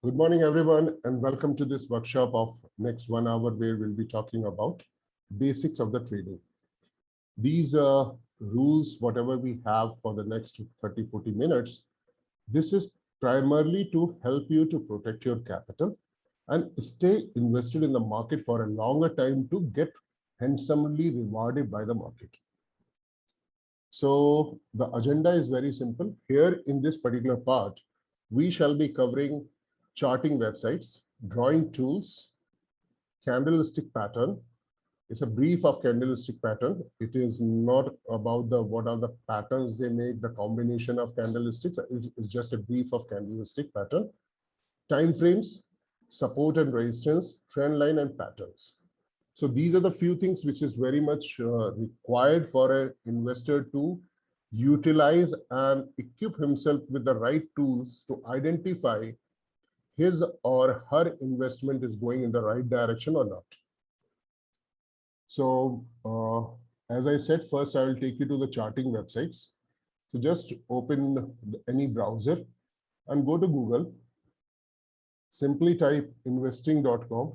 Good morning, everyone, and welcome to this workshop of next 1 hour where we'll be talking about basics of the trading. These rules, whatever we have for the next 30-40 minutes, this is primarily to help you to protect your capital and stay invested in the market for a longer time to get handsomely rewarded by the market. So the agenda is very simple. Here in this particular part, we shall be covering charting websites, drawing tools, candlestick pattern. It's a brief of candlestick pattern. It is not about the what are the patterns they make, the combination of candlesticks. It's just a brief of candlestick pattern. Time frames, support and resistance, trend line and patterns. So these are the few things which is very much required for an investor to utilize and equip himself with the right tools to identify his or her investment is going in the right direction or not. So as I said, first I will take you to the charting websites. So just open any browser and go to Google. Simply type investing.com.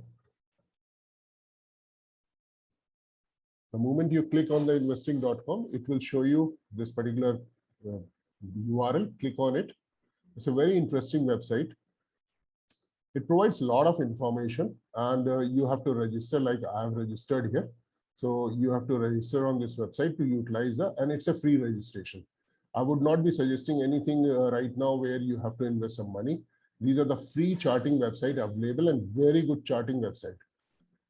The moment you click on the investing.com, it will show you this particular URL. Click on it. It's a very interesting website. It provides a lot of information and you have to register like I have registered here. So you have to register on this website to utilize and it's a free registration. I would not be suggesting anything right now where you have to invest some money. These are the free charting website available and very good charting website.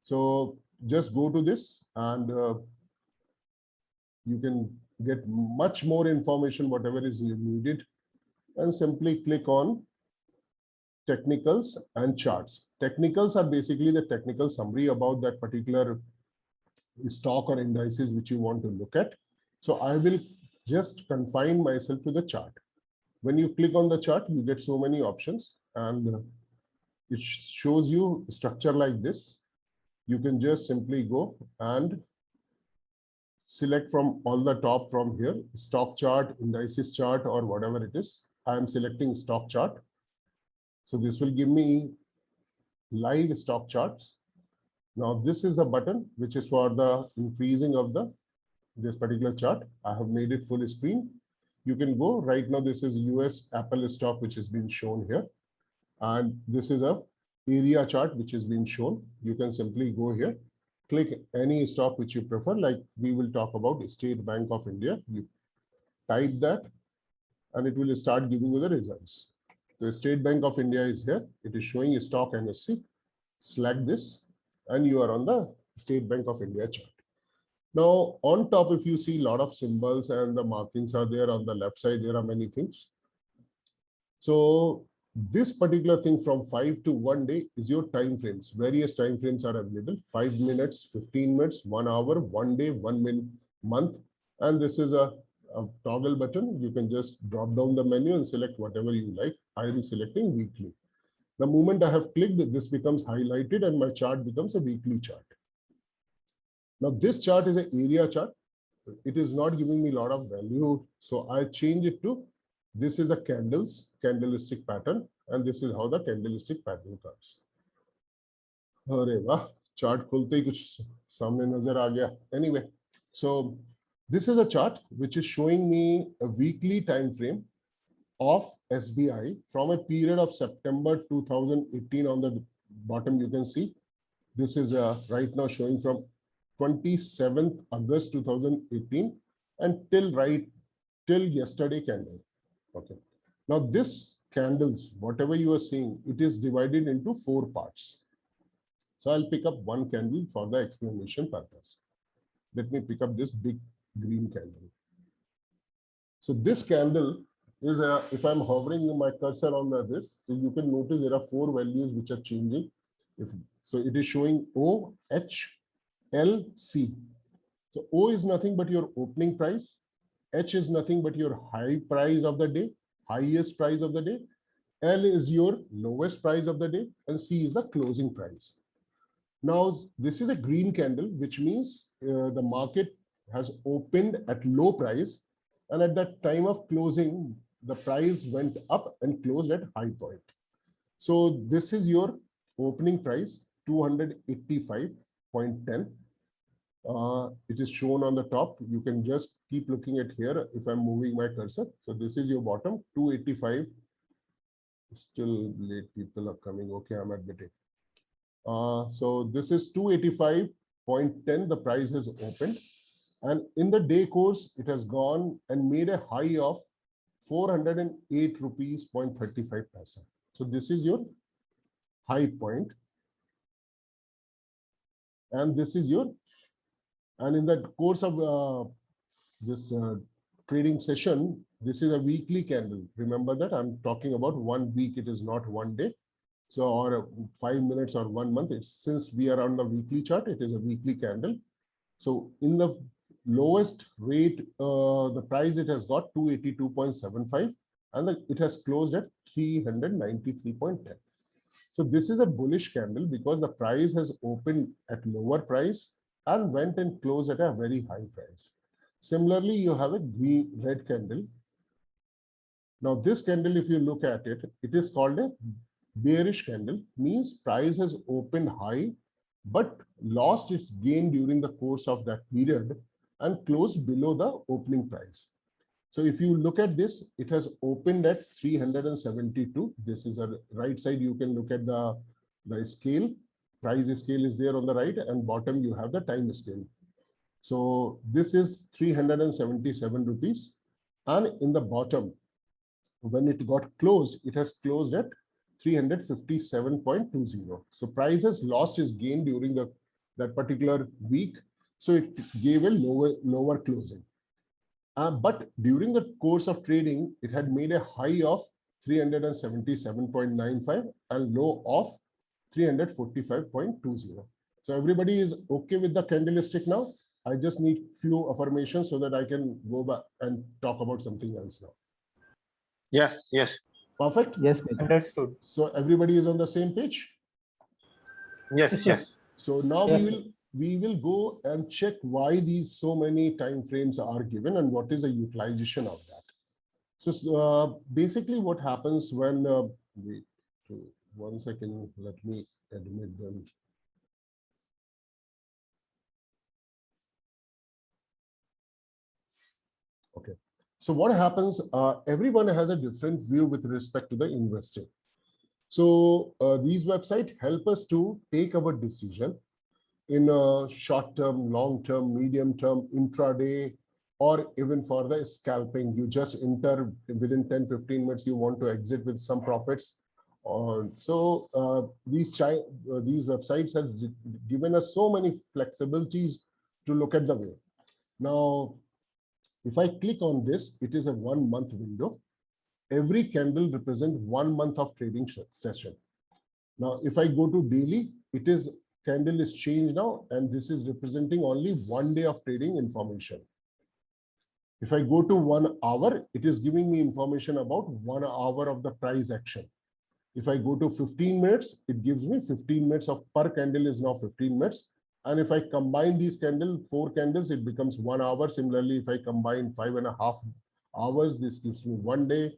So just go to this and you can get much more information, whatever is needed, and simply click on technicals and charts. Technicals are basically the technical summary about that particular stock or indices which you want to look at. So I will just confine myself to the chart. When you click on the chart, you get so many options and it shows you structure like this. You can just simply go and select from all the top from here, stock chart, indices chart, or whatever it is. I am selecting stock chart. So this will give me live stock charts. Now this is a button which is for the increasing of this particular chart. I have made it full screen. You can go right now. This is US Apple stock which has been shown here, and this is a area chart which has been shown. You can simply go here, click any stock which you prefer. Like we will talk about State Bank of India. You type that, and it will start giving you the results. The State Bank of India is here. It is showing a stock NSE. Select this, and you are on the State Bank of India chart. Now, on top, if you see a lot of symbols and the markings are there on the left side, there are many things. So this particular thing from 5 to 1 day is your time frames. Various time frames are available: 5 minutes, 15 minutes, 1 hour, 1 day, 1 minute, month. And this is a toggle button. You can just drop down the menu and select whatever you like. I am selecting weekly. The moment I have clicked, this becomes highlighted and my chart becomes a weekly chart. Now this chart is an area chart. It is not giving me a lot of value. So I change it to, this is a candlestick pattern, and this is how the candlestick pattern comes. अरे वाह, chart खुलते ही कुछ सामने नजर आ गया. Anyway, so this is a chart which is showing me a weekly time frame of SBI from a period of September 2018. On the bottom you can see this is right now showing from 27th August 2018 and till yesterday candle. Okay, now this candles, whatever you are seeing, it is divided into 4 parts. So I'll pick up one candle for the explanation purpose. Let me pick up this big green candle. So this candle is if I'm hovering my cursor on this, so you can notice there are 4 values which are changing. So it is showing O, H, L, C. So O is nothing but your opening price. H is nothing but your high price of the day, highest price of the day. L is your lowest price of the day, and C is the closing price. Now, this is a green candle, which means the market has opened at low price, and at that time of closing, the price went up and closed at high point. So this is your opening price, 285.10. It is shown on the top. You can just keep looking at here if I'm moving my cursor. So this is your bottom, 285. Still late people are coming. Okay, I'm admitting. So this is 285.10. The price has opened. And in the day course, it has gone and made a high of 408 rupees 0.35 paisa. So this is your high point. And this is your, and in the course of this trading session, this is a weekly candle. Remember that I'm talking about 1 week. It is not 1 day. So, or 5 minutes or 1 month. It's, since we are on the weekly chart, it is a weekly candle. So in the lowest rate, the price it has got 282.75, and it has closed at 393.10. So this is a bullish candle because the price has opened at lower price and went and closed at a very high price. Similarly, you have a red candle. Now this candle, if you look at it, it is called a bearish candle, means price has opened high, but lost its gain during the course of that period and closed below the opening price. So if you look at this, it has opened at 372. This is a right side. You can look at the scale. Price scale is there on the right, and bottom you have the time scale. So this is 377 rupees. And in the bottom, when it got closed, it has closed at 357.20. So price has lost its gain during that particular week. So it gave a lower closing. But during the course of trading, it had made a high of 377.95 and low of 345.20. So everybody is okay with the candlestick now. I just need few affirmations so that I can go back and talk about something else now. Yes, yes. Perfect. Yes, Understood. So everybody is on the same page. Yes, yes. So now Yes. we will go and check why these so many time frames are given and what is the utilization of that. So basically what happens when, wait, 1 second, let me admit them. Okay. So what happens, everyone has a different view with respect to the investing. So these websites help us to take our decision in a short term, long term, medium term, intraday, or even for the scalping. You just enter within 10-15 minutes, you want to exit with some profits. These websites have given us so many flexibilities to look at the way. Now, if I click on this, it is a 1 month window. Every candle represents 1 month of trading session. Now, if I go to daily, it is candle is changed now, and this is representing only 1 day of trading information. If I go to 1 hour, it is giving me information about 1 hour of the price action. If I go to 15 minutes, it gives me 15 minutes of per candle is now 15 minutes. And if I combine these 4 candles, it becomes 1 hour. Similarly, if I combine 5.5 hours, this gives me 1 day.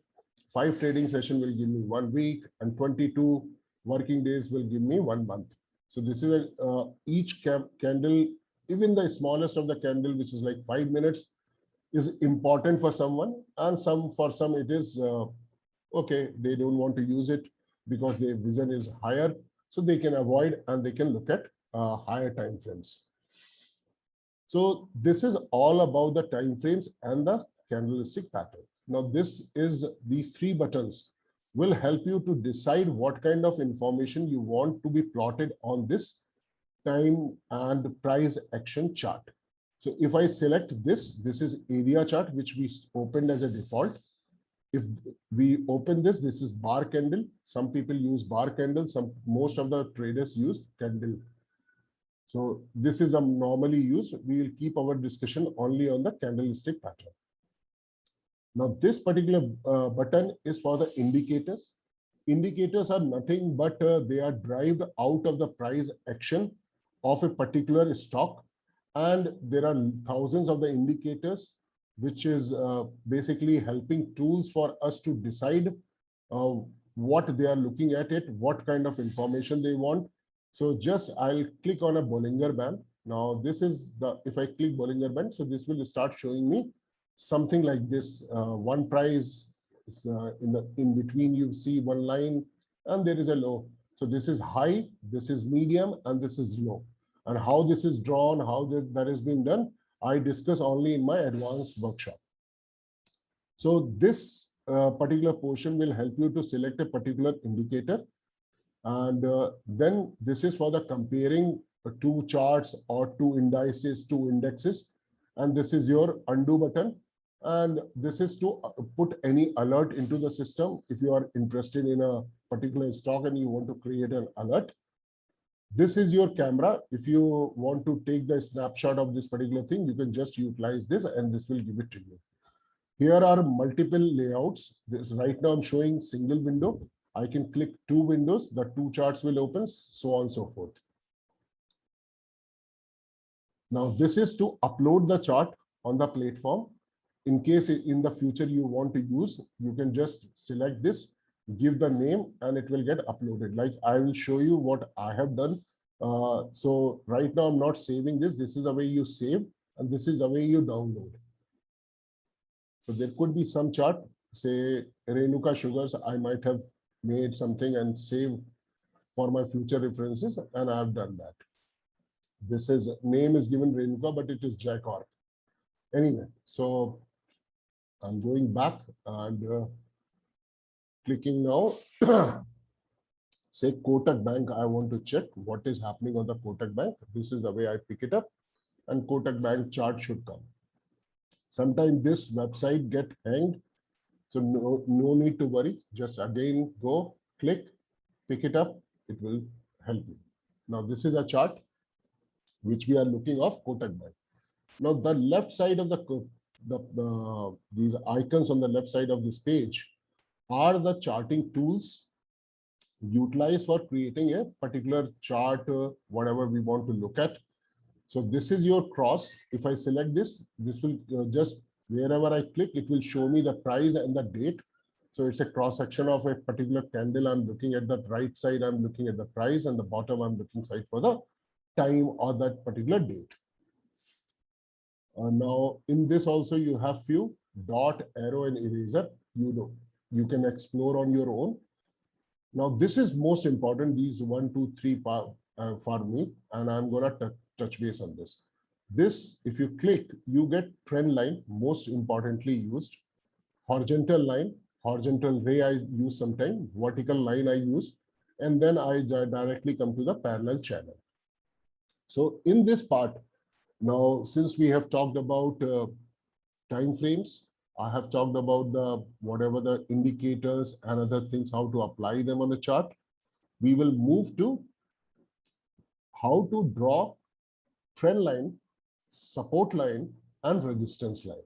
5 trading session will give me 1 week, and 22 working days will give me 1 month. So this is each candle, even the smallest of the candle, which is like 5 minutes, is important for someone, and for some it is okay. They don't want to use it because their vision is higher, so they can avoid and they can look at higher time frames. So this is all about the time frames and the candlestick pattern. Now these 3 buttons will help you to decide what kind of information you want to be plotted on this time and price action chart. So if I select this is area chart, which we opened as a default. If we open this is bar candle. Some people use bar candle. Most of the traders use candle. So this is normally used. We will keep our discussion only on the candlestick pattern. Now this particular button is for the indicators. Indicators are nothing but they are derived out of the price action of a particular stock. And there are thousands of the indicators, which is basically helping tools for us to decide what they are looking at it, what kind of information they want. So just I'll click on a Bollinger Band. Now this is the, if I click Bollinger Band, so this will start showing me something like this. One price is in between, you see one line and there is a low. So this is high, this is medium, and this is low. And how this is drawn, how that is being done, I discuss only in my advanced workshop. So this particular portion will help you to select a particular indicator. And then this is for the comparing two charts or two indices, two indexes. And this is your undo button. And this is to put any alert into the system. If you are interested in a particular stock and you want to create an alert. This is your camera. If you want to take the snapshot of this particular thing, you can just utilize this and this will give it to you. Here are multiple layouts. This right now I'm showing single window. I can click two windows, the two charts will open, so on and so forth. Now this is to upload the chart on the platform. In case in the future you want to use, you can just select this, give the name, and it will get uploaded. Like I will show you what I have done. So right now I'm not saving this. This is the way you save, and this is the way you download. So there could be some chart, say Renuka Sugars, I might have made something and saved for my future references, and I have done that. This is name is given Renuka, but it is Jaicorp. Anyway, so I'm going back and clicking now. Say Kotak Bank, I want to check what is happening on the Kotak Bank. This is the way I pick it up, and Kotak Bank chart should come. Sometimes this website get hanged, so no need to worry. Just again go, click, pick it up, it will help you. Now this is a chart which we are looking of Kotak Bank. Now the left side of these icons on the left side of this page are the charting tools utilized for creating a particular chart, whatever we want to look at. So this is your cross. If I select this, this will just wherever I click, it will show me the price and the date. So it's a cross section of a particular candle. I'm looking at the right side, I'm looking at the price, and the bottom I'm looking side for the time or that particular date. Now in this also you have few dot, arrow, and eraser. You can explore on your own. Now this is most important, these 1, 2, 3 for me, and I'm gonna touch base on this. This, if you click, you get trend line, most importantly used, horizontal line, horizontal ray I use sometime, vertical line I use, and then I directly come to the parallel channel. So in this part, now since we have talked about time frames, I have talked about the whatever the indicators and other things, how to apply them on the chart. We will move to how to draw trend line, support line, and resistance line.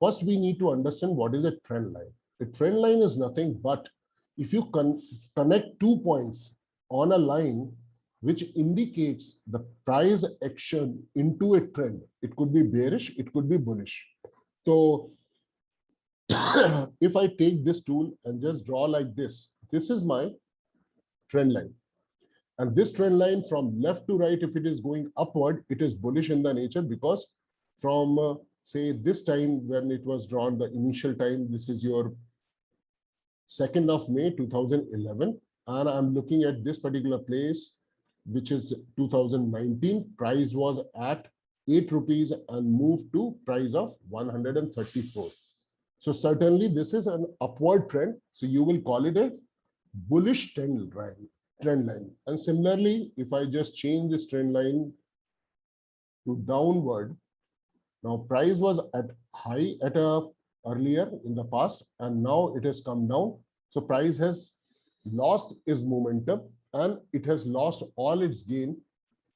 First, we need to understand what is a trend line. A trend line is nothing but if you connect 2 points on a line which indicates the price action into a trend. It could be bearish, it could be bullish. So if I take this tool and just draw like this is my trend line. And this trend line from left to right, if it is going upward, it is bullish in the nature, because from say this time when it was drawn, the initial time, this is your 2nd of May 2011, and I'm looking at this particular place, which is 2019. Price was at 8 rupees and moved to price of 134. So certainly this is an upward trend. So you will call it a bullish trend line. And similarly, if I just change this trend line to downward, now price was at high at earlier in the past, and now it has come down. So price has lost its momentum and it has lost all its gain.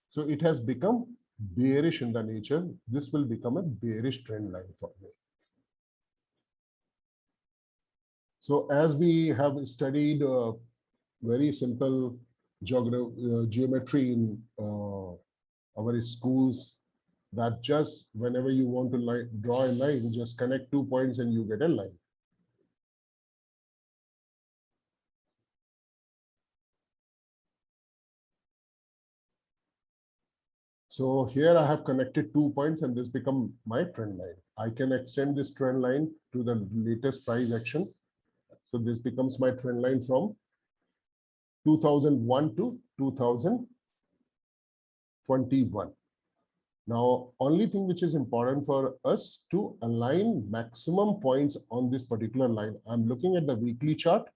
So it has become bearish in the nature. This will become a bearish trend line for me. So as we have studied very simple geometry in our schools, that just whenever you want to draw a line, just connect 2 points and you get a line. So here I have connected 2 points and this become my trend line. I can extend this trend line to the latest price action. So this becomes my trend line from 2001 to 2021. Now, only thing which is important for us to align maximum points on this particular line. I'm looking at the weekly chart,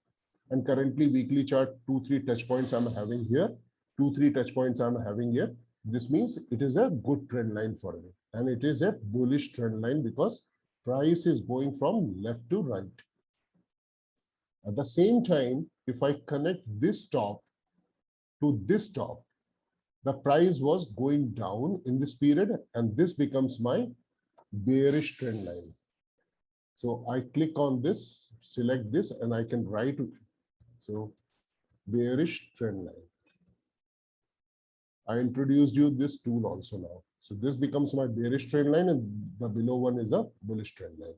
and currently weekly chart 2-3 touch points I'm having here, 2-3 touch points I'm having here. This means it is a good trend line for me, and it is a bullish trend line because price is going from left to right. At the same time, if I connect this top to this top, the price was going down in this period, and this becomes my bearish trend line. So I click on this, select this, and I can write it. So bearish trend line. I introduced you this tool also now. So this becomes my bearish trend line, and the below one is a bullish trend line.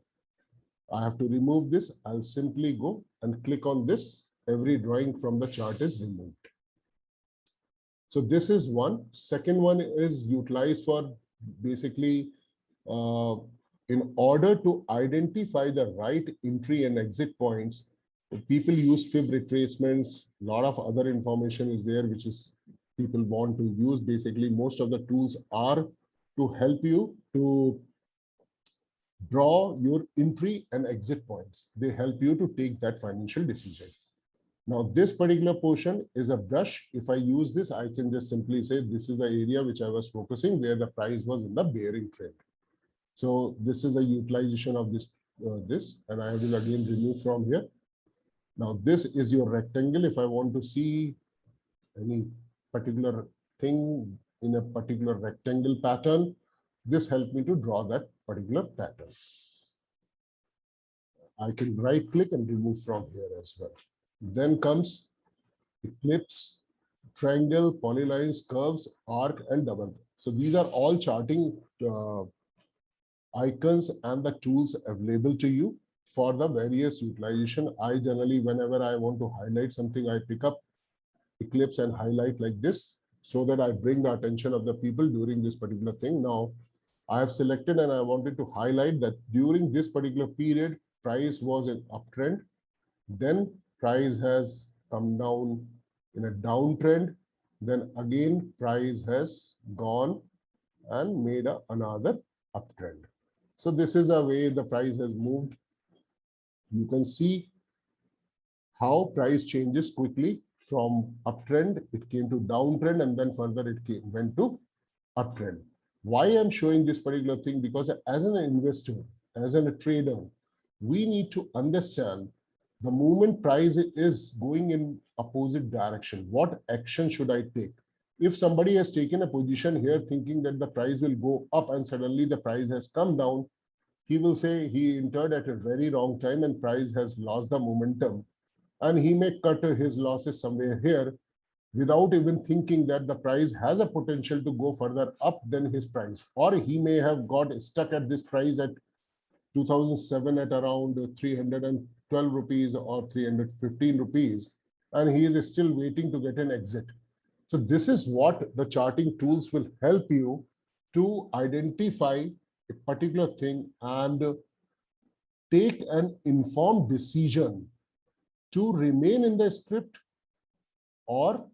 I have to remove this. I'll simply go and click on this. Every drawing from the chart is removed. So this is one. Second one is utilized for basically in order to identify the right entry and exit points. People use fib retracements. A lot of other information is there, which is people want to use. Basically, most of the tools are to help you to draw your entry and exit points. They help you to take that financial decision. Now, this particular portion is a brush. If I use this, I can just simply say this is the area which I was focusing where the price was in the bearing trend. So this is a utilization of this, and I will again remove from here. Now, this is your rectangle. If I want to see any particular thing in a particular rectangle pattern, this helped me to draw that particular pattern. I can right click and remove from here as well. Then comes ellipse, triangle, polylines, curves, arc, and double. So these are all charting icons and the tools available to you for the various utilization. I generally, whenever I want to highlight something, I pick up ellipse and highlight like this so that I bring the attention of the people during this particular thing. Now, I have selected and I wanted to highlight that during this particular period, price was an uptrend. Then price has come down in a downtrend. Then again, price has gone and made another uptrend. So this is a way the price has moved. You can see how price changes quickly from uptrend. It came to downtrend, and then further it went to uptrend. Why I'm showing this particular thing? Because as an investor, as a trader, we need to understand the moment price is going in opposite direction. What action should I take? If somebody has taken a position here thinking that the price will go up and suddenly the price has come down, he will say he entered at a very wrong time and price has lost the momentum. And he may cut his losses somewhere here without even thinking that the price has a potential to go further up than his price. Or he may have got stuck at this price at 2007 at around 312 rupees or 315 rupees, and he is still waiting to get an exit. So this is what the charting tools will help you to identify a particular thing and take an informed decision to remain in the script or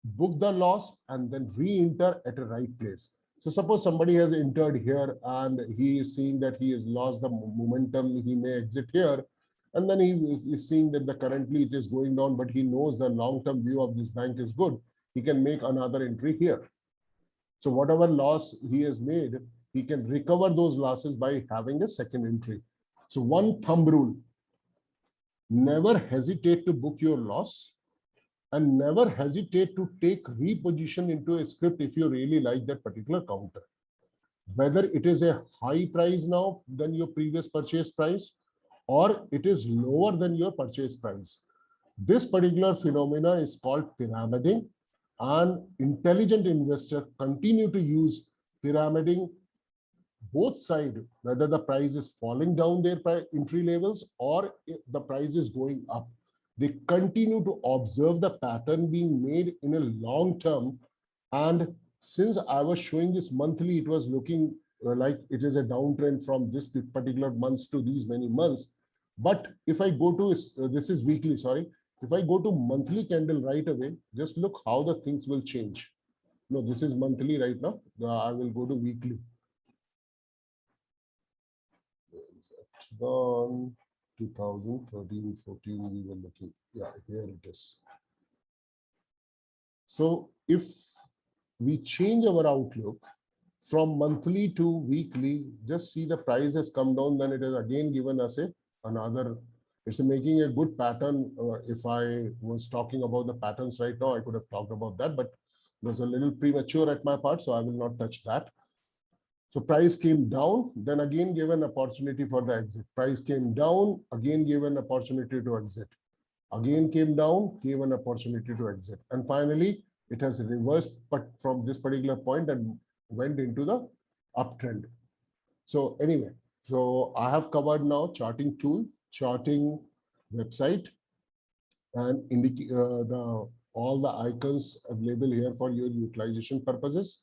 book the loss and then re-enter at a right place. So suppose somebody has entered here and he is seeing that he has lost the momentum, he may exit here, and then he is seeing that currently it is going down, but he knows the long-term view of this bank is good. He can make another entry here. So whatever loss he has made, he can recover those losses by having a second entry. So one thumb rule, never hesitate to book your loss and never hesitate to take reposition into a script if you really like that particular counter. Whether it is a high price now than your previous purchase price or it is lower than your purchase price. This particular phenomena is called pyramiding, and intelligent investors continue to use pyramiding both sides, whether the price is falling down their entry levels or the price is going up. They continue to observe the pattern being made in a long term and since I was showing this monthly, it was looking like it is a downtrend from this particular months to these many months. But if I go to, this is weekly, sorry. If I go to monthly candle right away, just look how the things will change. No, this is monthly right now. I will go to weekly. Where is that? Gone. 2013, 14, we were looking. Yeah, here it is. So if we change our outlook from monthly to weekly, just see the price has come down, then it has again given us another, it's making a good pattern. If I was talking about the patterns right now, I could have talked about that, but it was a little premature at my part, so I will not touch that. So price came down, then again gave an opportunity for the exit. Price came down, again gave an opportunity to exit. Again came down, gave an opportunity to exit. And finally, it has reversed but from this particular point and went into the uptrend. So anyway, so I have covered now charting tool, charting website, and all the icons available here for your utilization purposes.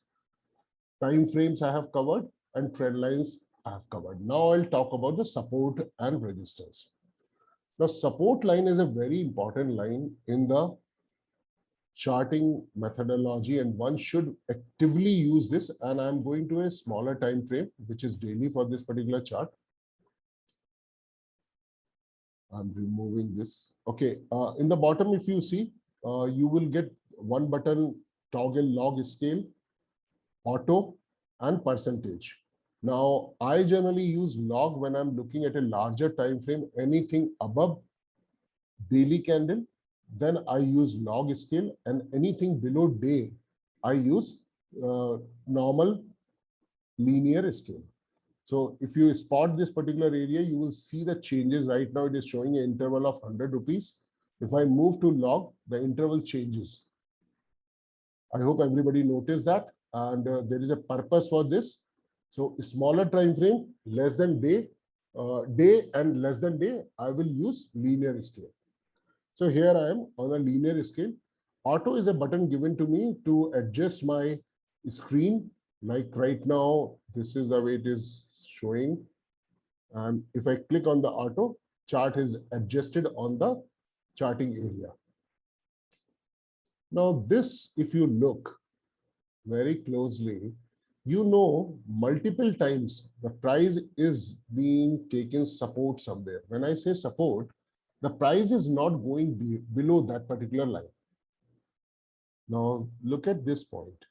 Time frames I have covered, and trend lines I have covered. Now I'll talk about the support and resistance. Now, support line is a very important line in the charting methodology, and one should actively use this. And I'm going to a smaller time frame, which is daily for this particular chart. I'm removing this. Okay, in the bottom, if you see, you will get one button, toggle log scale, auto, and percentage. Now, I generally use log when I'm looking at a larger time frame, anything above daily candle, then I use log scale, and anything below day, I use normal linear scale. So if you spot this particular area, you will see the changes. Right now, it is showing an interval of 100 rupees. If I move to log, the interval changes. I hope everybody noticed that. And there is a purpose for this. So smaller time frame, less than day, day and less than day, I will use linear scale. So here I am on a linear scale. Auto is a button given to me to adjust my screen. Like right now, this is the way it is showing. And if I click on the auto, chart is adjusted on the charting area. Now this, if you look very closely, you know multiple times the price is being taken support somewhere. When I say support, the price is not going below that particular line. Now look at this point.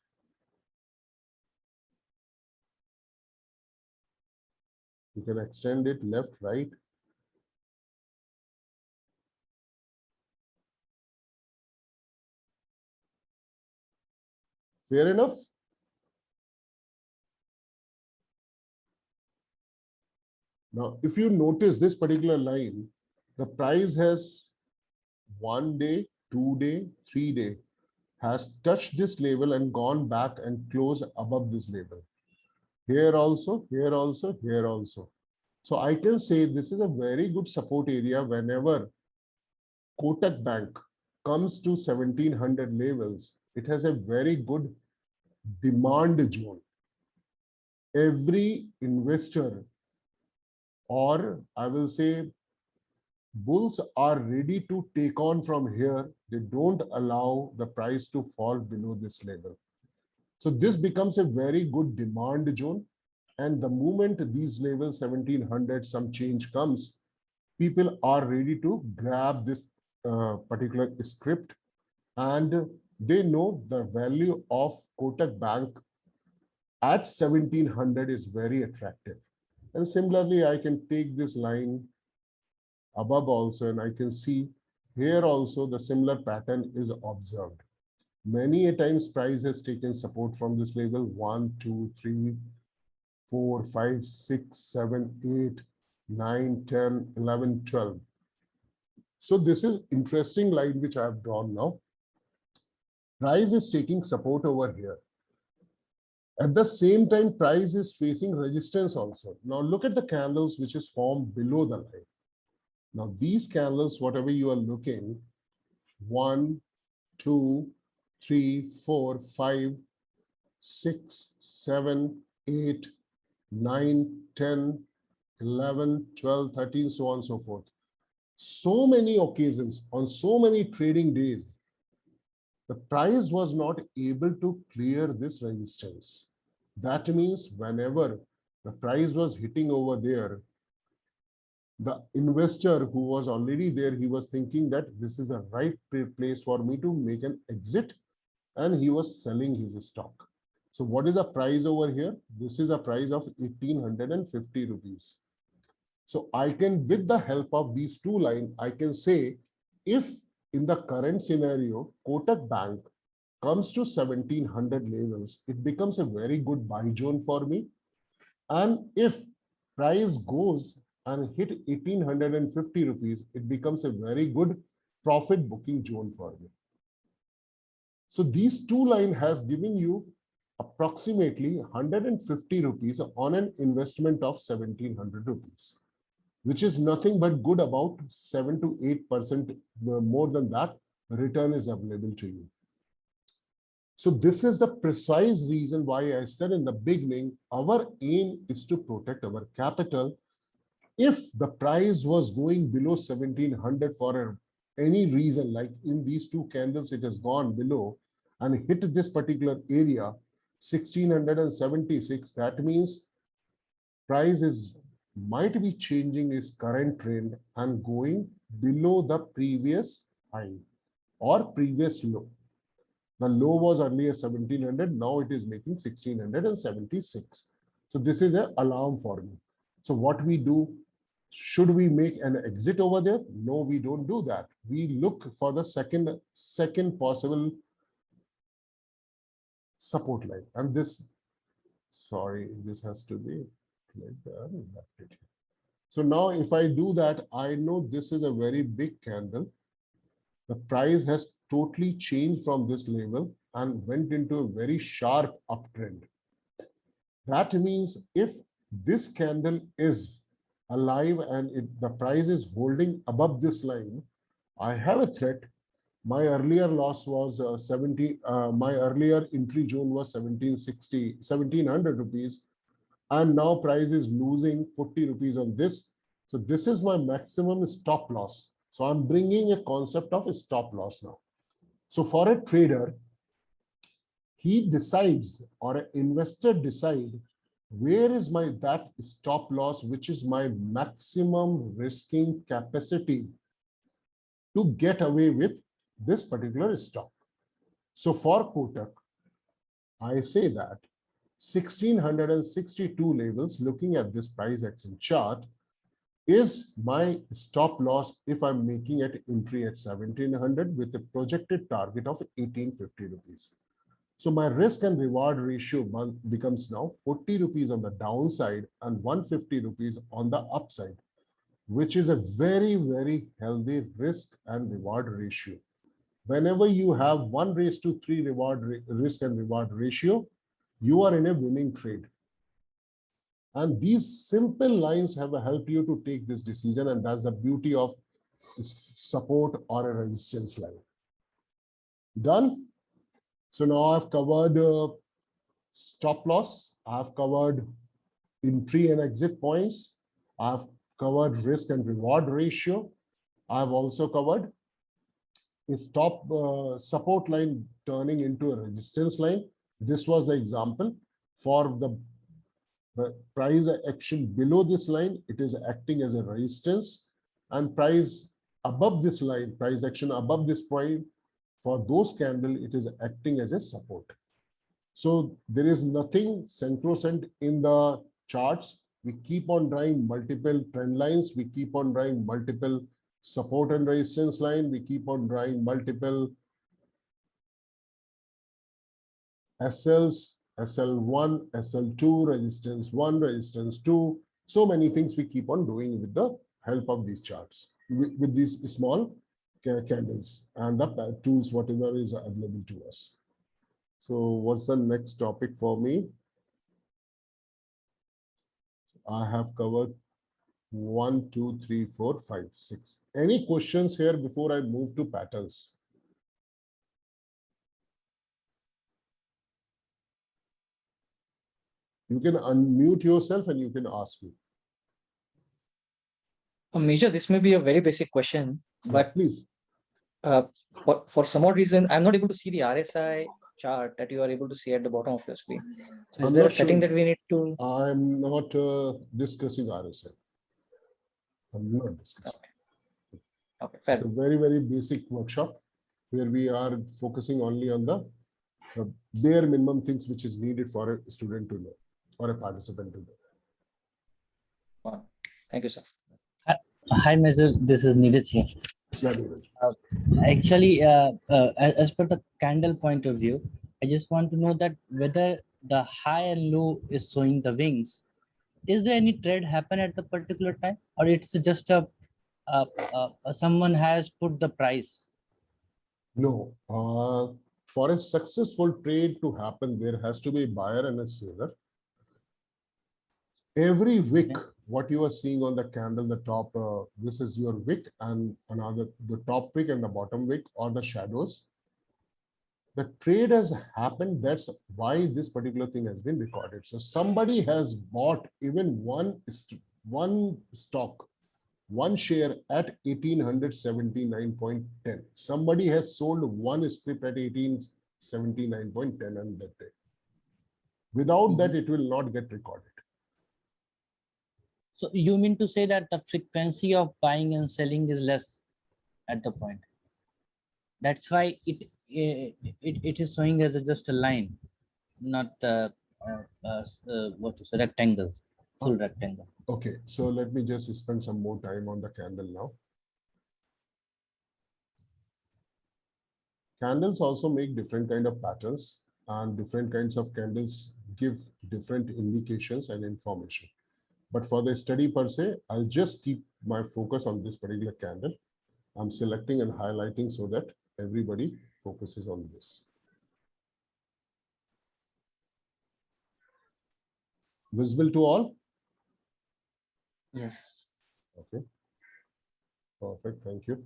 You can extend it left, right. Fair enough? Now, if you notice this particular line, the price has 1 day, 2 day, 3 day, has touched this level and gone back and closed above this level. Here also, here also, here also. So I can say this is a very good support area whenever Kotak Bank comes to 1700 levels. It has a very good demand zone. Every investor, or I will say bulls, are ready to take on from here. They don't allow the price to fall below this level. So this becomes a very good demand zone. And the moment these levels 1700, some change comes, people are ready to grab this particular script, and they know the value of Kotak Bank at 1700 is very attractive. And similarly, I can take this line above also, and I can see here also the similar pattern is observed. Many a times price has taken support from this level 1, 2, 3, 4, 5, 6, 7, 8, 9, 10, 11, 12. So this is interesting line which I have drawn now. Price is taking support over here. At the same time, price is facing resistance also. Now look at the candles which is formed below the line. Now these candles, whatever you are looking, 1, 2, 3, 4, 5, 6, 7, 8, 9, 10, 11, 12, 13, so on and so forth. So many occasions on so many trading days, the price was not able to clear this resistance. That means whenever the price was hitting over there, the investor who was already there, he was thinking that this is the right place for me to make an exit, and he was selling his stock. So what is the price over here? This is a price of 1850 rupees. So I can, with the help of these two lines, I can say, if in the current scenario, Kotak Bank comes to 1700 levels, it becomes a very good buy zone for me. And if price goes and hit 1850 rupees, it becomes a very good profit booking zone for me. So these two lines has given you approximately 150 rupees on an investment of 1700 rupees, which is nothing but good. About 7 to 8% more than that return is available to you. So this is the precise reason why I said in the beginning, our aim is to protect our capital. If the price was going below 1700 for any reason, like in these two candles, it has gone below and hit this particular area, 1676, that means price is might be changing its current trend and going below the previous high or previous low. The low was earlier 1700, now it is making 1676. So this is an alarm for me. So what we do, should we make an exit over there? No, we don't do that. We look for the second possible support line. And this, sorry, this has to be like that, left it here. So now if I do that, I know this is a very big candle. The price has totally changed from this level and went into a very sharp uptrend. That means if this candle is alive and the price is holding above this line, I have a threat. My earlier loss was my earlier entry zone was 1700 rupees, and now price is losing 40 rupees on this. So this is my maximum stop loss. So I'm bringing a concept of a stop loss now. So for a trader, he decides, or an investor decide, where is my that stop loss, which is my maximum risking capacity to get away with this particular stock. So for Kotak, I say that 1662 levels, looking at this price action chart, is my stop loss if I'm making an entry at 1700 with a projected target of 1850 rupees. So my risk and reward ratio becomes now 40 rupees on the downside and 150 rupees on the upside, which is a very, very healthy risk and reward ratio. Whenever you have 1:3 risk and reward ratio, you are in a winning trade. And these simple lines have helped you to take this decision, and that's the beauty of support or a resistance line. Done. So now I've covered stop loss, I've covered entry and exit points, I've covered risk and reward ratio, I've also covered a support line turning into a resistance line. This was the example. For the price action below this line, it is acting as a resistance, and price above this line, price action above this point, for those candle, it is acting as a support. So there is nothing sacrosanct in the charts. We keep on drawing multiple trend lines. We keep on drawing multiple support and resistance line. We keep on drawing multiple SLs, SL1, SL2, resistance 1, resistance 2. So many things we keep on doing with the help of these charts, with these small candles and the tools, whatever is available to us. So what's the next topic for me? I have covered 1, 2, 3, 4, 5, 6. Any questions here before I move to patterns? You can unmute yourself and you can ask me. Major, this may be a very basic question, but Please. for some odd reason, I'm not able to see the RSI chart that you are able to see at the bottom of your screen. So is I'm there a not setting sure. that we need to? I'm not discussing RSI. I'm not discussing. Okay, fair. It's a very, very basic workshop where we are focusing only on the bare minimum things which is needed for a student to know or a participant to know. Thank you, sir. Hi, Major. This is Neeraj here. Yeah, Neeraj. Actually, as per the candle point of view, I just want to know that whether the high and low is showing the wings. Is there any trade happen at the particular time, or it's just someone has put the price? No. For a successful trade to happen, there has to be a buyer and a seller. Every wick, what you are seeing on the candle, the top, this is your wick, and another, the top wick and the bottom wick, or the shadows. The trade has happened. That's why this particular thing has been recorded. So somebody has bought even one stock, one share at 1879.10. Somebody has sold one script at 1879.10 on that day. Without that, it will not get recorded. So you mean to say that the frequency of buying and selling is less at the point? That's why it is showing as just a line, not what is a rectangle, full rectangle. Okay, so let me just spend some more time on the candle now. Candles also make different kind of patterns, and different kinds of candles give different indications and information. But for the study per se, I'll just keep my focus on this particular candle. I'm selecting and highlighting so that everybody focuses on this. Visible to all? Yes. Okay. Perfect. Thank you.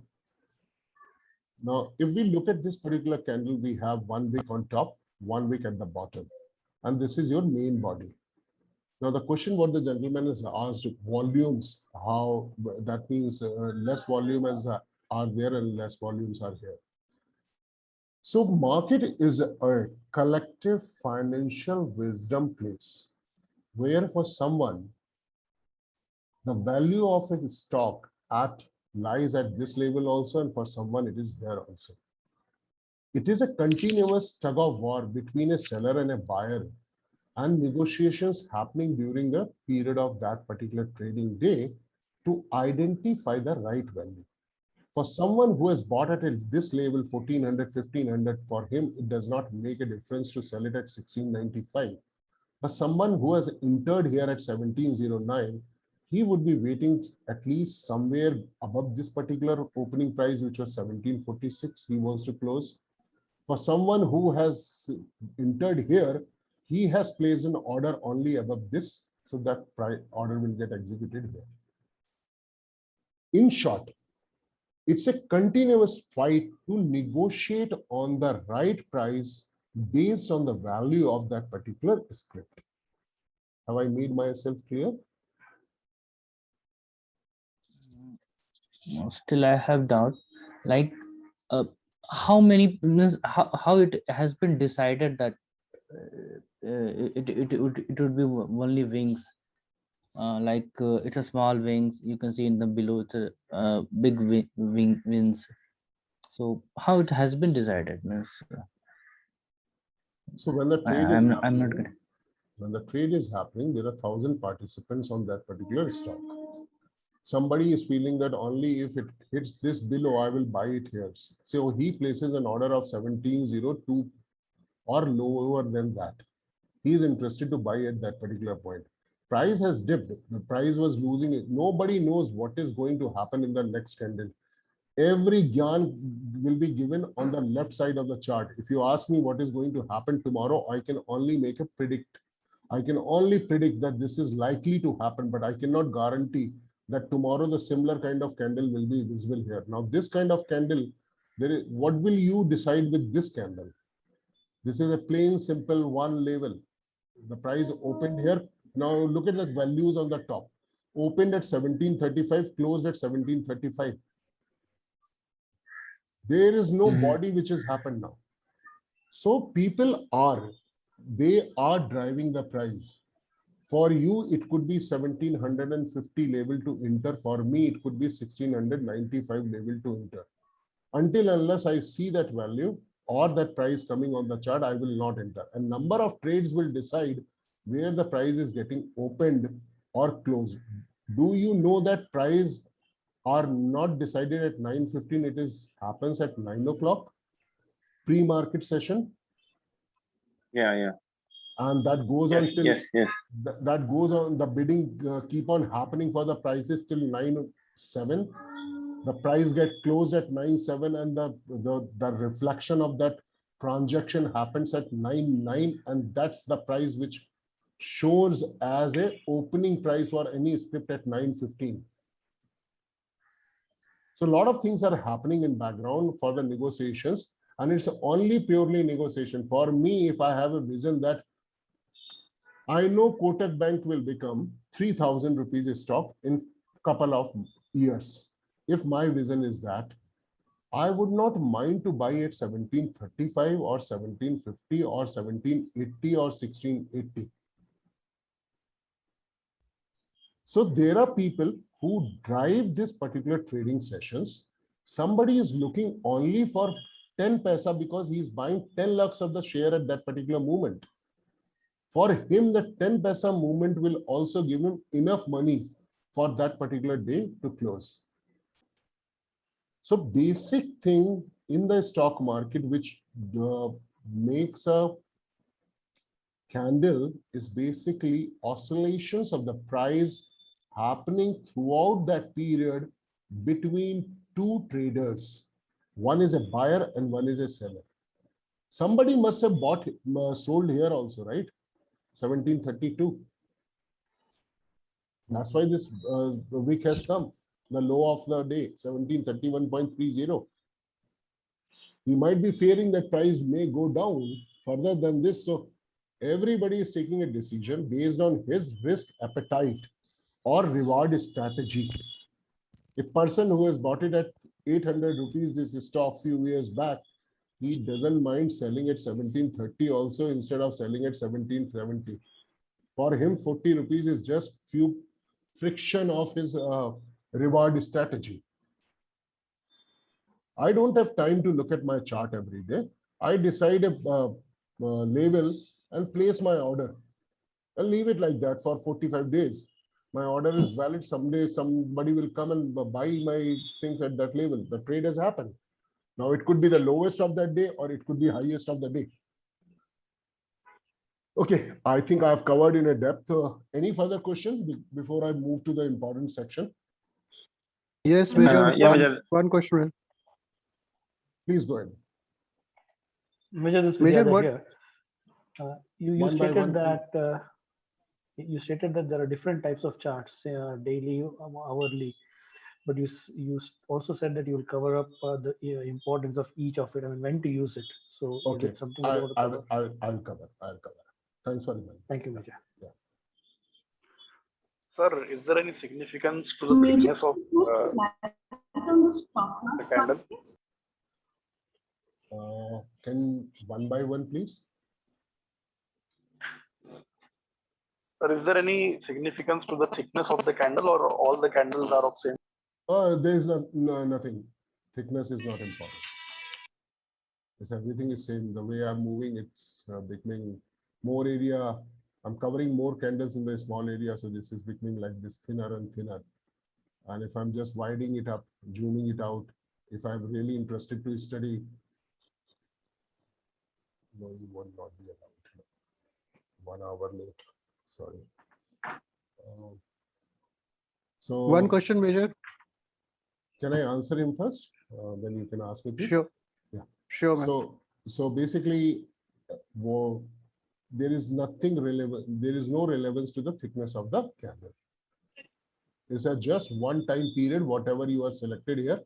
Now, if we look at this particular candle, we have one wick on top, one wick at the bottom, and this is your main body. Now, the question what the gentleman has asked, volumes, how that means less volume are there and less volumes are here. So market is a collective financial wisdom place where for someone, the value of a stock lies at this level also, and for someone it is here also. It is a continuous tug of war between a seller and a buyer, and negotiations happening during the period of that particular trading day to identify the right value. For someone who has bought it at this level, 1400, 1500, for him, it does not make a difference to sell it at 1695. But someone who has entered here at 1709, he would be waiting at least somewhere above this particular opening price, which was 1746. He wants to close. For someone who has entered here, he has placed an order only above this, so that order will get executed here. In short, it's a continuous fight to negotiate on the right price based on the value of that particular script. Have I made myself clear? Still, I have doubt. Like, how many? How it has been decided that it would be only wings? It's a small wings. You can see in the below. It's a big wings. So how it has been decided? So when the trade I'm not good. When the trade is happening, there are 1,000 participants on that particular stock. Somebody is feeling that only if it hits this below, I will buy it here. So he places an order of 1702 or lower than that. He is interested to buy at that particular point. Price has dipped. The price was losing it. Nobody knows what is going to happen in the next candle. Every gyan will be given on the left side of the chart. If you ask me what is going to happen tomorrow, I can only make a predict. I can only predict that this is likely to happen, but I cannot guarantee that tomorrow the similar kind of candle will be visible here. Now, this kind of candle, what will you decide with this candle? This is a plain, simple one level. The price opened here. Now look at the values on the top. Opened at 1735, closed at 1735. There is no body which has happened now. So people they are driving the price. For you, it could be 1750 level to enter. For me, it could be 1695 level to enter. Until unless I see that value or that price coming on the chart, I will not enter. And number of trades will decide where the price is getting opened or closed. Do you know that price are not decided at 9:15? It happens at 9 o'clock pre-market session. Yeah. And that goes Yes, on till yes. that goes on. The bidding keep on happening for the prices till 9:07. The price get closed at 9:07, and the reflection of that transaction happens at 9:09, and that's the price which shows as a opening price for any script at 9:15. So a lot of things are happening in background for the negotiations, and it's only purely negotiation. For me, if I have a vision that I know Kotak Bank will become 3,000 rupees a stock in couple of years. If my vision is that, I would not mind to buy at 1735 or 1750 or 1780 or 1680. So there are people who drive this particular trading sessions. Somebody is looking only for 10 paisa because he is buying 10 lakhs of the share at that particular moment. For him, the 10 paisa movement will also give him enough money for that particular day to close. So basic thing in the stock market which makes a candle is basically oscillations of the price happening throughout that period between two traders. One is a buyer and one is a seller. Somebody must have sold here also, right? 1732. That's why this week has come. The low of the day, 1731.30. He might be fearing that price may go down further than this. So everybody is taking a decision based on his risk appetite or reward strategy. A person who has bought it at 800 rupees, this stock few years back, he doesn't mind selling at 1730 also instead of selling at 1770. For him, 40 rupees is just few friction of his reward strategy. I don't have time to look at my chart every day. I decide a level and place my order and leave it like that for 45 days. My order is valid. Someday somebody will come and buy my things at that level. The trade has happened. Now it could be the lowest of that day or it could be highest of the day. Okay, I think I have covered in a depth. Any further questions before I move to the important section? Yes, Major. Yeah, Major. One question. Please go ahead. Major, this Major, Vijay what- here. You One by one, stated that there are different types of charts, daily, hourly, but you also said that you will cover up the importance of each of it. I mean, when to use it. So Okay, is it something that you want to cover? I'll cover. Thanks for reminding. Thank you, Major. Sir, is there any significance to the Major, thickness of from the stock the candle? Can one by one, please? Sir, is there any significance to the thickness of the candle, or all the candles are of same? There is nothing. Thickness is not important. It's everything is same. The way I'm moving, it's becoming more area. I'm covering more candles in the small area, so this is becoming like this thinner and thinner. And if I'm just widening it up, zooming it out, if I'm really interested to study, no, you will not be allowed. 1 hour late. Sorry. So One question, Major. can I answer him first? Then you can ask me, please. Sure. Yeah. Sure, man. So basically, there is nothing relevant. There is no relevance to the thickness of the candle. It's a just one time period. Whatever you are selected here,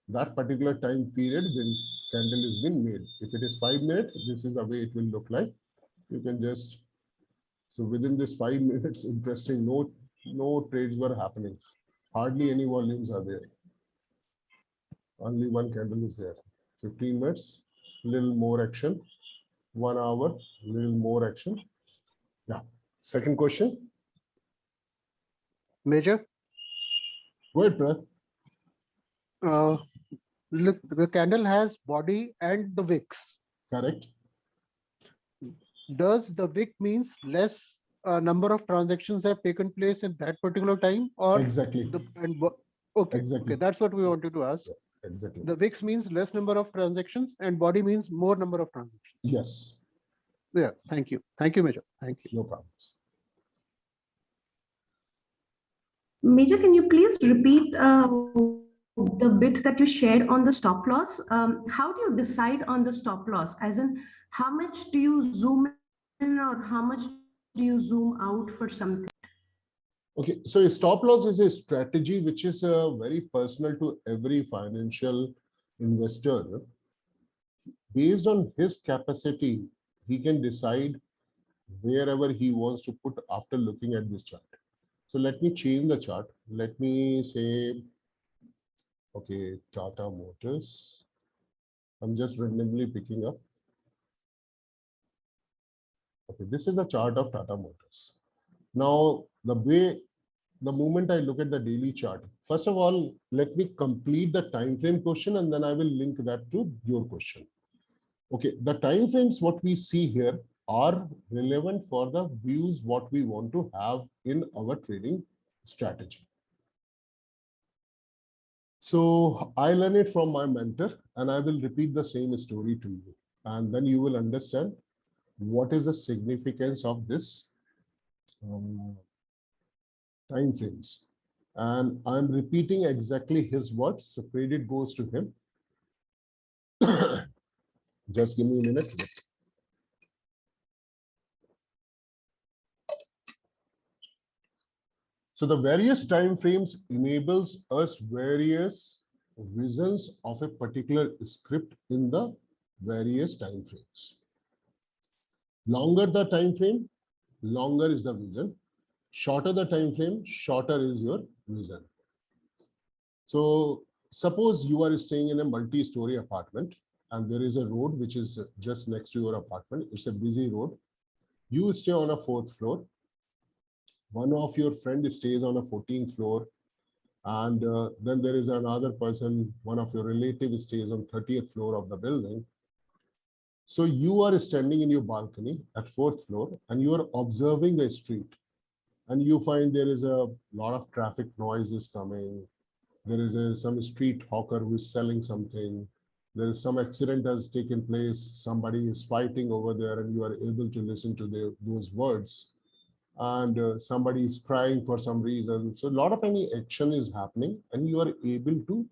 that particular time period when candle is been made. If it is 5 minutes, this is the way it will look like. You can just So within this 5 minutes, interesting, no trades were happening. Hardly any volumes are there. Only one candle is there. 15 minutes, little more action. 1 hour, little more action. Yeah. Second question. Major, Go ahead, Prath. look, the candle has body and the wicks. Correct. Does the wick means less number of transactions have taken place in that particular time, or Exactly. okay, Exactly. okay, that's what we wanted to ask. Exactly. The wicks means less number of transactions and body means more number of transactions. Yes. Yeah, thank you, Major. Thank you. No problems. Major, can you please repeat the bit that you shared on the stop loss? How do you decide on the stop loss? As in, how much do you zoom in or how much do you zoom out for something? Okay, so a stop loss is a strategy which is very personal to every financial investor. Based on his capacity, he can decide wherever he wants to put after looking at this chart. So let me change the chart. Let me say, okay, Tata Motors. I'm just randomly picking up. Okay, this is the chart of Tata Motors. Now, the moment I look at the daily chart, first of all, let me complete the time frame question and then I will link that to your question. Okay, the time frames what we see here are relevant for the views what we want to have in our trading strategy. So I learned it from my mentor and I will repeat the same story to you. And then you will understand what is the significance of this time frames. And I'm repeating exactly his words, so credit goes to him. Just give me a minute. So the various time frames enables us various visions of a particular script in the various time frames. Longer the time frame, longer is the vision. Shorter the time frame, shorter is your vision. So suppose you are staying in a multi-story apartment and there is a road which is just next to your apartment. It's a busy road. You stay on a 4th floor. One of your friends stays on a 14th floor. And then there is another person, one of your relatives stays on 30th floor of the building. So you are standing in your balcony at 4th floor and you are observing the street. And you find there is a lot of traffic noise is coming. There is some street hawker who is selling something. There is some accident has taken place. Somebody is fighting over there and you are able to listen to those words. And somebody is crying for some reason. So a lot of any action is happening and you are able to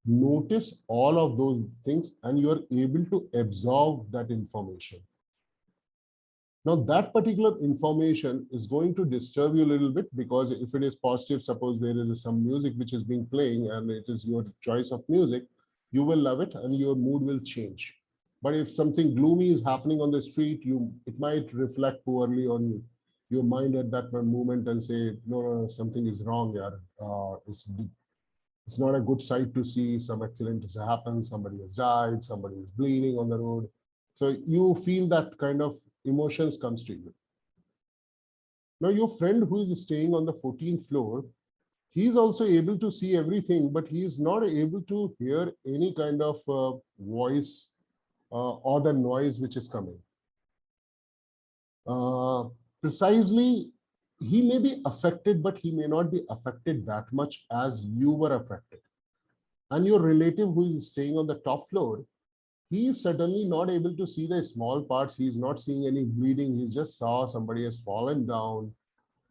notice all of those things and you are able to absorb that information. Now that particular information is going to disturb you a little bit because if it is positive, suppose there is some music which is being playing and it is your choice of music, you will love it and your mood will change. But if something gloomy is happening on the street, it might reflect poorly on you. Your mind at that moment and say, no, something is wrong here. It's not a good sight to see. Some accident has happened, somebody has died, somebody is bleeding on the road. So you feel that kind of emotions comes to you. Now your friend who is staying on the 14th floor, he is also able to see everything, but he is not able to hear any kind of voice or the noise which is coming. Precisely, he may be affected, but he may not be affected that much as you were affected. And your relative who is staying on the top floor, he is certainly not able to see the small parts. He is not seeing any bleeding. He just saw somebody has fallen down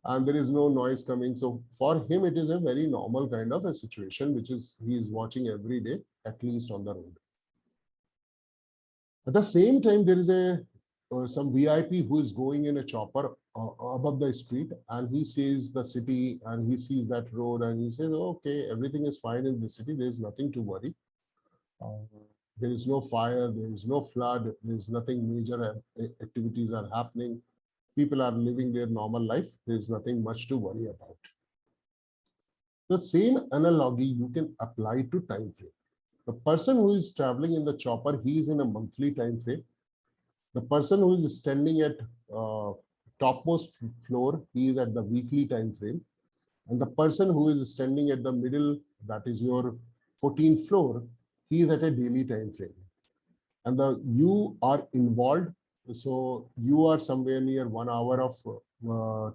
and there is no noise coming. So for him, it is a very normal kind of a situation, which is he is watching every day, at least on the road. At the same time, there is some VIP who is going in a chopper above the street and he sees the city and he sees that road and he says, okay, everything is fine in the city. There is nothing to worry. There is no fire, there is no flood, there is nothing major activities are happening. People are living their normal life. There's nothing much to worry about. The same analogy you can apply to time frame. The person who is traveling in the chopper, he is in a monthly time frame. The person who is standing at topmost floor, he is at the weekly time frame. And the person who is standing at the middle, that is your 14th floor, he is at a daily time frame. And you are involved. So you are somewhere near 1 hour of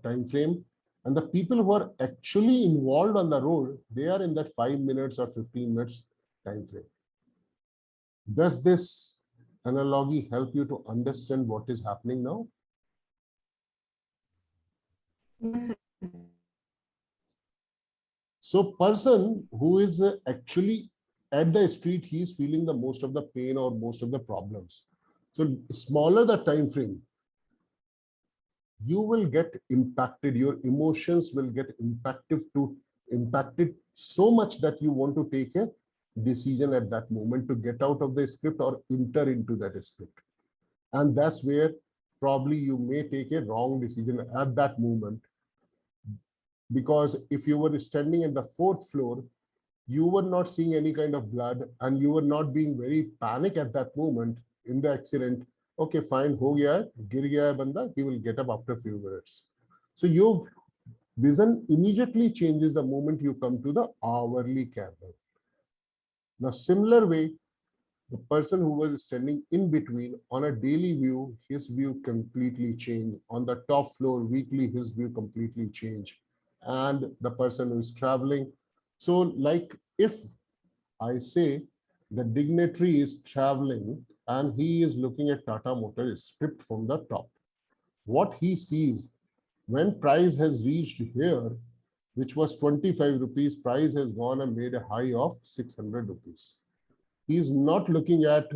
time frame. And the people who are actually involved on the road, they are in that 5 minutes or 15 minutes time frame. Does this analogy help you to understand what is happening now? Yes, sir. So person who is actually at the street, he is feeling the most of the pain or most of the problems. So smaller the time frame, you will get impacted. Your emotions will get impacted so much that you want to take a decision at that moment to get out of the script or enter into that script. And that's where probably you may take a wrong decision at that moment. Because if you were standing at the 4th floor, you were not seeing any kind of blood and you were not being very panic at that moment in the accident. Okay, fine, ho gaya hai, gir gaya hai banda, he will get up after a few minutes. So your vision immediately changes the moment you come to the hourly candle. Now, similar way, the person who was standing in between on a daily view, his view completely changed. On the top floor, weekly, his view completely changed. And the person who is traveling. So like if I say the dignitary is traveling and he is looking at Tata Motors script from the top, what he sees when price has reached here, which was 25 rupees, price has gone and made a high of 600 rupees. He's not looking at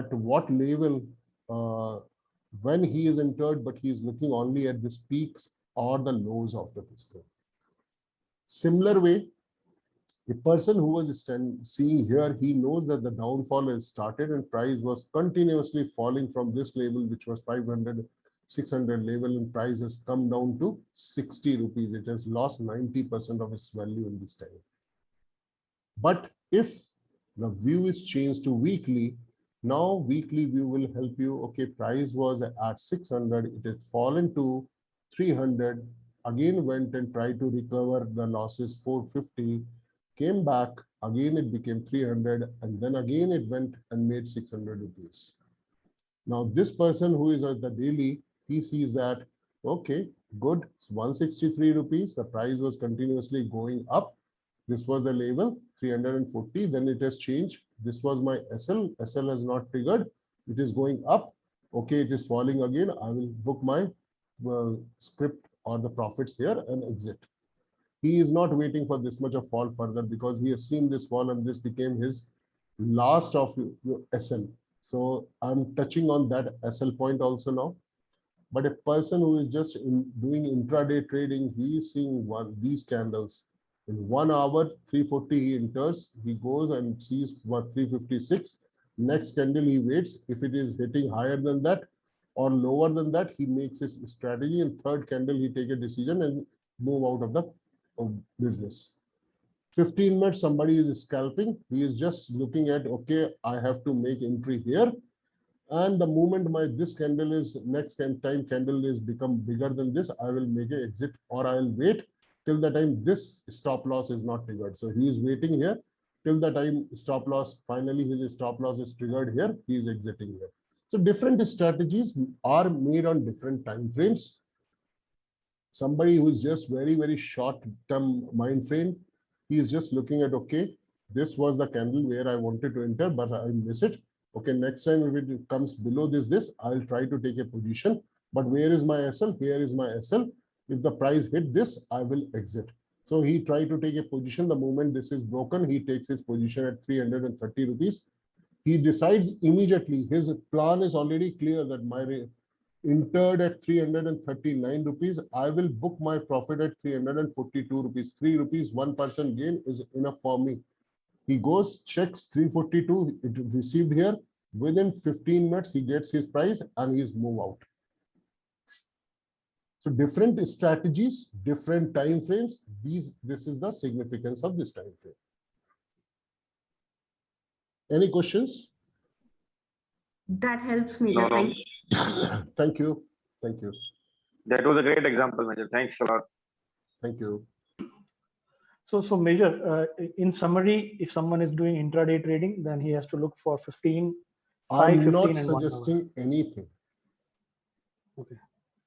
what level when he is entered, but he is looking only at the peaks or the lows of the system. Similar way, a person who was seeing here, he knows that the downfall has started and price was continuously falling from this level, which was 500, 600 level, and price has come down to 60 rupees. It has lost 90% of its value in this time. But if the view is changed to weekly, now weekly view will help you. Okay, price was at 600, it has fallen to 300, again went and tried to recover the losses, 450, came back, again it became 300, and then again it went and made 600 rupees. Now this person who is at the daily, he sees that, okay, good, it's 163 rupees, the price was continuously going up. This was the level, 340, then it has changed. This was my SL, SL has not triggered. It is going up. Okay, it is falling again. I will book my script or the profits here and exit. He is not waiting for this much of fall further because he has seen this fall and this became his last of SL. So I'm touching on that SL point also now. But a person who is just doing intraday trading, he is seeing these candles. In 1 hour, 340, he enters, he goes and sees what 356. Next candle, he waits. If it is hitting higher than that or lower than that, he makes his strategy. In third candle, he take a decision and move out of the business. 15 minutes, somebody is scalping. He is just looking at, okay, I have to make entry here. And the moment this candle is, next time candle is become bigger than this, I will make an exit or I will wait till the time this stop loss is not triggered. So he is waiting here till the time stop loss, finally his stop loss is triggered here, he is exiting here. So different strategies are made on different time frames. Somebody who is just very, very short term mind frame, he is just looking at, okay, this was the candle where I wanted to enter, but I miss it. Okay, next time if it comes below this, I'll try to take a position. But where is my SL? Here is my SL. If the price hit this, I will exit. So he tried to take a position. The moment this is broken, he takes his position at 330 rupees. He decides immediately, his plan is already clear that my entered at 339 rupees. I will book my profit at 342 rupees. 3 rupees, 1% gain is enough for me. He goes, checks 342, it received here. Within 15 minutes, he gets his price and he's move out. So different strategies, different time frames. This is the significance of this time frame. Any questions? That helps me. No, no. Thank you. Thank you. Thank you. That was a great example, Major. Thanks a lot. Thank you. So Major, in summary, if someone is doing intraday trading, then he has to look for 15, 5, I'm 15 not and 1 hour. suggesting anything. Okay.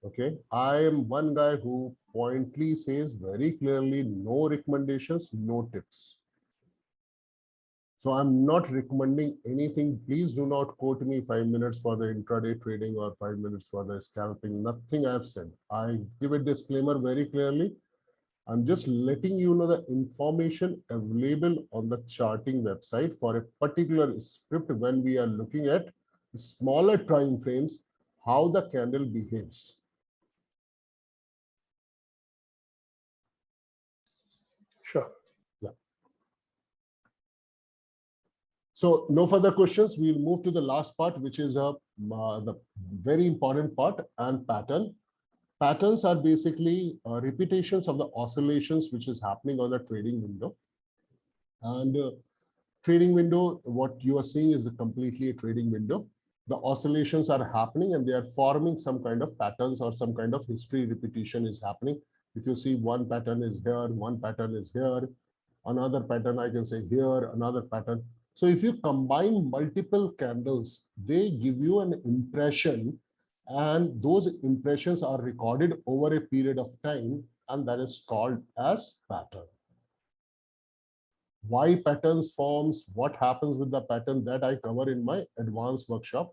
Okay. I am one guy who pointedly says very clearly, no recommendations, no tips. So I'm not recommending anything. Please do not quote me 5 minutes for the intraday trading or 5 minutes for the scalping. Nothing I've said. I give a disclaimer very clearly. I'm just letting you know the information available on the charting website for a particular script when we are looking at smaller time frames, how the candle behaves. Sure. So no further questions. We'll move to the last part, which is the very important part, and pattern. Patterns are basically repetitions of the oscillations which is happening on the trading window. And trading window, what you are seeing is completely a trading window. The oscillations are happening and they are forming some kind of patterns or some kind of history repetition is happening. If you see one pattern is here, one pattern is here, another pattern I can say here, another pattern. So if you combine multiple candles, they give you an impression, and those impressions are recorded over a period of time, and that is called as pattern. Why patterns forms, what happens with the pattern, that I cover in my advanced workshop.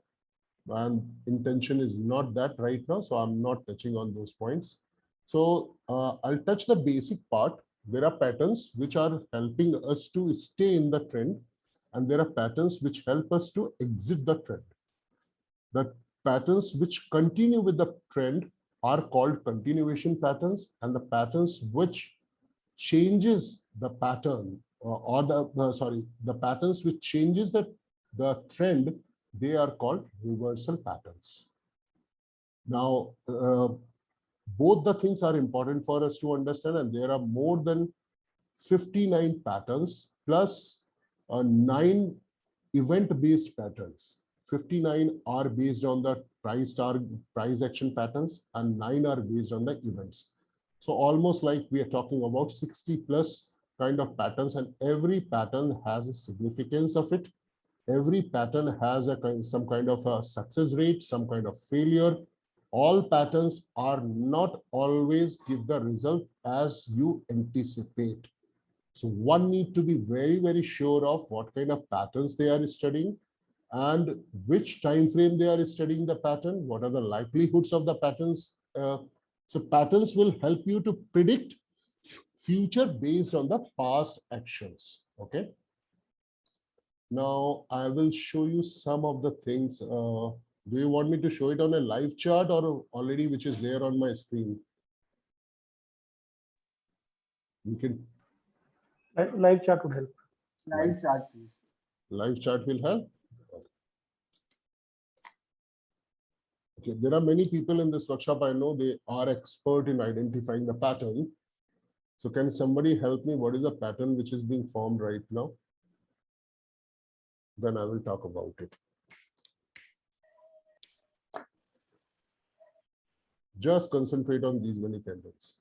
And intention is not that right now, so I'm not touching on those points. So I'll touch the basic part. There are patterns which are helping us to stay in the trend, and there are patterns which help us to exit the trend. The patterns which continue with the trend are called continuation patterns, and the patterns which changes the pattern or the patterns which changes the trend, they are called reversal patterns. Now, both the things are important for us to understand, and there are more than 59 patterns plus 9 event-based patterns. 59 are based on the price action patterns, and 9 are based on the events. So almost like we are talking about 60 plus kind of patterns, and every pattern has a significance of it. Every pattern has some kind of a success rate, some kind of failure. All patterns are not always give the result as you anticipate. So one need to be very, very sure of what kind of patterns they are studying and which time frame they are studying the pattern, what are the likelihoods of the patterns. So patterns will help you to predict future based on the past actions. Okay. Now I will show you some of the things. Do you want me to show it on a live chart or already which is there on my screen? You can. Live chat would help. Live chart, please. Live chart will help. Okay, there are many people in this workshop. I know they are expert in identifying the pattern. So can somebody help me? What is the pattern which is being formed right now? Then I will talk about it. Just concentrate on these many candles.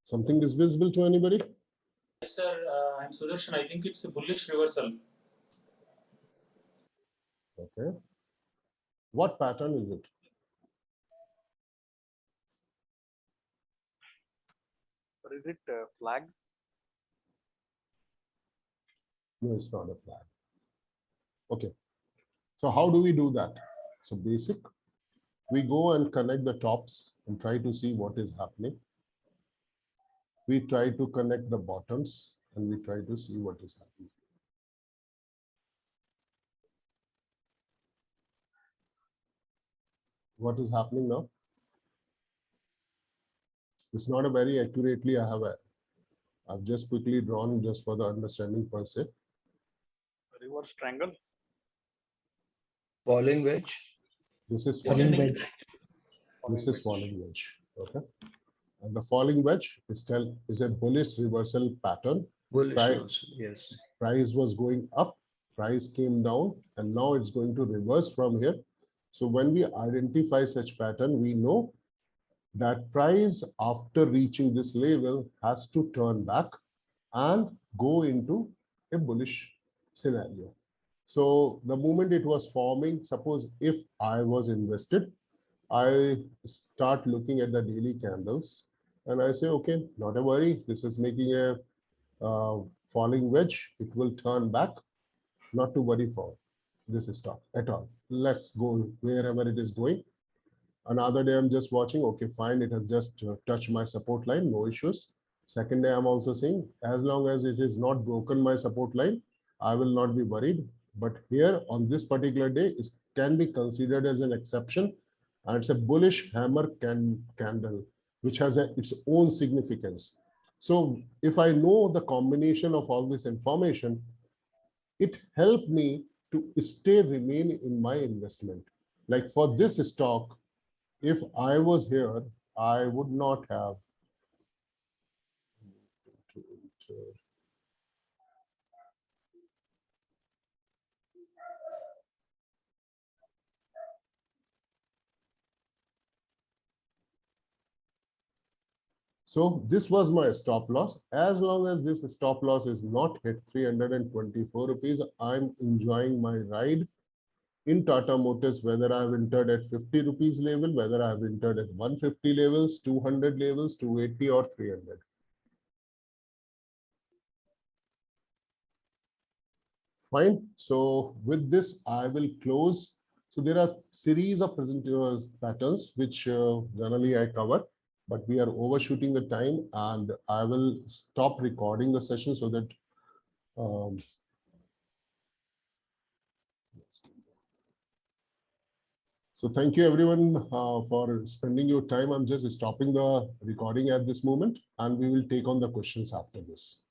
Something is visible to anybody? Yes, sir. I'm Sudarshan. I think it's a bullish reversal. Okay. What pattern is it? Or is it flag? No, it's not a flag. Okay. So how do we do that? So basic, we go and connect the tops and try to see what is happening. We try to connect the bottoms and we try to see what is happening. What is happening now? It's not a very accurately I've just quickly drawn just for the understanding per se. Reverse triangle. Falling wedge. This is Falling falling, wedge. this is falling wedge. Okay. And the falling wedge is a bullish reversal pattern. Bullish Right. also, yes. Price was going up, price came down, and now it's going to reverse from here. So when we identify such pattern, we know that price after reaching this level has to turn back and go into a bullish scenario. So the moment it was forming, suppose if I was invested, I start looking at the daily candles and I say, okay, not a worry. This is making a falling wedge. It will turn back. Not to worry for this stock at all. Let's go wherever it is going. Another day I'm just watching. Okay, fine. It has just touched my support line. No issues. Second day I'm also saying, as long as it is not broken my support line, I will not be worried. But here on this particular day, it can be considered as an exception. And it's a bullish hammer candle, which has its own significance. So if I know the combination of all this information, it helped me to remain in my investment. Like for this stock, if I was here, I would not have. So this was my stop loss. As long as this stop loss is not hit 324 rupees, I'm enjoying my ride in Tata Motors, whether I've entered at 50 rupees level, whether I've entered at 150 levels, 200 levels, 280 or 300. Fine. So with this, I will close. So there are series of presenters patterns, which generally I cover, but we are overshooting the time and I will stop recording the session so that so thank you everyone for spending your time. I'm just stopping the recording at this moment and we will take on the questions after this.